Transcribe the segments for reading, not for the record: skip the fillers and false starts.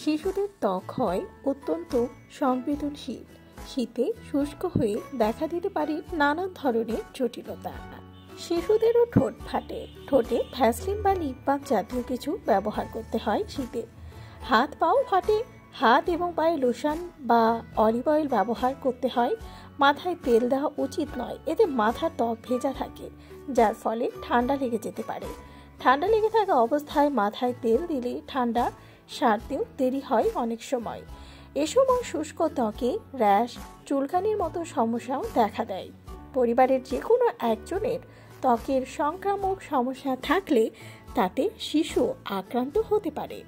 শিশুদের ত্বক হয় অত্যন্ত সংবেদনশীল। শীতে শুষ্ক হয়ে দেখা দিতে পারে নানান ধরনের জটিলতা। শিশুদেরও ঠোঁট ফাটে। ঠোঁটে ভ্যাসলিন বা লিপ বাম জাতীয় কিছু ব্যবহার করতে হয় শীতে। হাত পাও ফাটে। হাত এবং পায়ে লোশন বা অলিভ অয়েল ব্যবহার করতে হয়। মাথায় তেল দেওয়া উচিত নয়, এতে মাথার ত্বক ভেজা থাকে, যার ফলে ঠান্ডা লেগে যেতে পারে। ঠান্ডা লেগে থাকা অবস্থায় মাথায় তেল দিলে ঠান্ডা সারতেও দেরি হয় অনেক সময়। এ সময় শুষ্ক ত্বকে র্যাশ, চুলকানির মতো সমস্যাও দেখা দেয়। পরিবারের যে কোনো একজনের ত্বকের সংক্রামক সমস্যা থাকলে তাতে শিশু আক্রান্ত হতে পারে।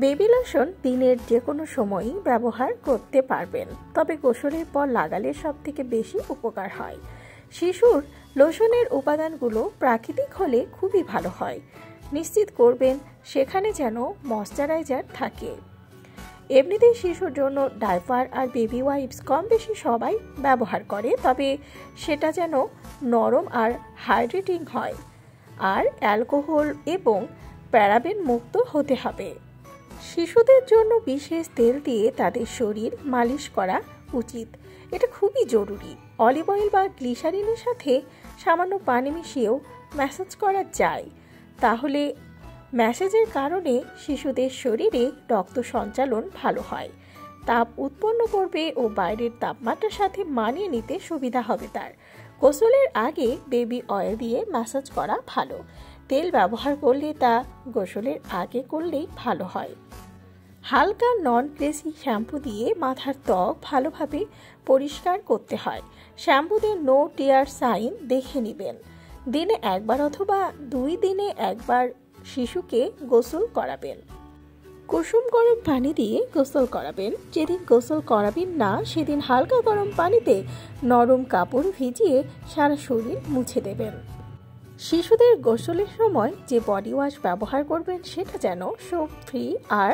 বেবি লোশন দিনের যে কোনো সময়ই ব্যবহার করতে পারবেন, তবে গোসলের পর লাগালে সবথেকে বেশি উপকার হয়। শিশুর লোশনের উপাদানগুলো প্রাকৃতিক হলে খুবই ভালো হয়। নিশ্চিত করবেন সেখানে যেন ময়শ্চারাইজার থাকে। এমনিতেই শিশুর জন্য ডাইপার আর বেবি ওয়াইপস কম বেশি সবাই ব্যবহার করে, তবে সেটা যেন নরম আর হাইড্রেটিং হয়, আর অ্যালকোহল এবং প্যারাবেন মুক্ত হতে হবে। শিশুদের জন্য বিশেষ তেল দিয়ে তাদের শরীর মালিশ করা উচিত, এটা খুবই জরুরি। অলিভ অয়েল বা গ্লিসারিনের সাথে সামান্য পানি মিশিয়েও ম্যাসাজ করা যায়, তাহলে ম্যাসাজের কারণে শিশুদের শরীরে রক্ত সঞ্চালন ভালো হয়, তাপ উৎপন্ন করবে ও বাইরের তাপমাত্রার সাথে মানিয়ে নিতে সুবিধা হবে তার। গোসলের আগে বেবি অয়েল দিয়ে ম্যাসাজ করা ভালো। তেল ব্যবহার করলে তা গোসলের আগে করলেই ভালো হয়। হালকা নন গ্রেসি শ্যাম্পু দিয়ে মাথার ত্বক ভালোভাবে পরিষ্কার করতে হয়। শ্যাম্পুতে নো টিয়ার সাইন দেখে নেবেন। দিনে একবার অথবা 2 দিনে একবার শিশুকে গোসল করাবেন। কুসুম গরম পানি দিয়ে গোসল করাবেন। যেদিন গোসল করাবেন না সেদিন হালকা গরম পানিতে নরম কাপড় ভিজিয়ে সারা শরীর মুছে দেবেন। শিশুদের গোসলের সময় যে বডি ওয়াশ ব্যবহার করবেন সেটা যেন সোপ ফ্রি আর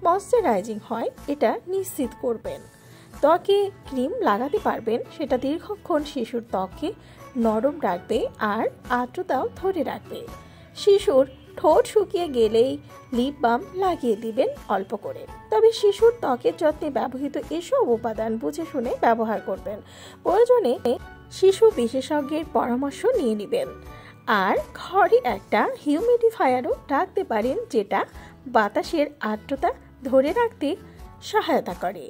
ময়শ্চারাইজিং হয়, এটা নিশ্চিত করবেন। ত্বকে ক্রিম লাগাতে পারবেন, সেটা দীর্ঘক্ষণ শিশুর ত্বককে নরম রাখবে আর আর্দ্রতাও ধরে রাখবে। শিশুর ঠোঁট শুকিয়ে গেলেই লিপ বাম লাগিয়ে দিবেন অল্প করে। তবে শিশুর ত্বকের যত্নে ব্যবহৃত এসব উপাদান বুঝে শুনে ব্যবহার করবেন। প্রয়োজনে শিশু বিশেষজ্ঞের পরামর্শ নিয়ে নেবেন। আর ঘরে একটা হিউমিডিফায়ারও রাখতে পারেন, যেটা বাতাসের আর্দ্রতা ধরে রাখতে সহায়তা করে।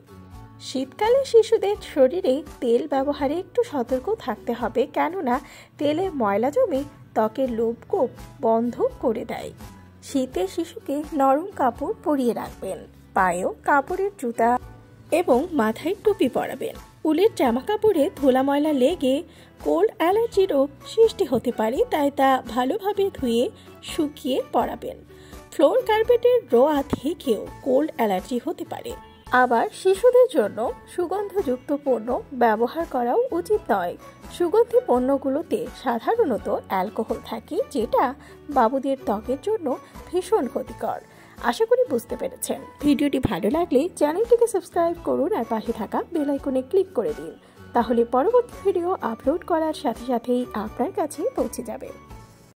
শীতকালে শিশুদের শরীরে তেল ব্যবহারে একটু সতর্ক থাকতে হবে, কেননা তেলে ময়লা জমে ত্বকের লোমকূপ বন্ধ করে দেয়। শীতে শিশুকে নরম কাপড় পরিয়ে রাখবেন। পায়েও কাপড়ের জুতা এবং মাথায় টুপি পরাবেন। উলের জামা কাপড়ে ধুলা ময়লা লেগে কোল্ড অ্যালার্জিরও সৃষ্টি হতে পারে, তাই তা ভালোভাবে ধুয়ে শুকিয়ে পরাবেন। ফ্লোর কার্পেটের রোয়া থেকেও কোল্ড অ্যালার্জি হতে পারে। আবার শিশুদের জন্য সুগন্ধযুক্ত পণ্য ব্যবহার করাও উচিত নয়। সুগন্ধি পণ্যগুলোতে সাধারণত অ্যালকোহল থাকে, যেটা বাবুদের ত্বকের জন্য ভীষণ ক্ষতিকর। আশা করি বুঝতে পেরেছেন। ভিডিওটি ভালো লাগলে চ্যানেলটিকে সাবস্ক্রাইব করুন আর পাশে থাকা বেল আইকনে ক্লিক করে দিন, তাহলে পরবর্তী ভিডিও আপলোড করার সাথে সাথেই আপনার কাছে পৌঁছে যাবে।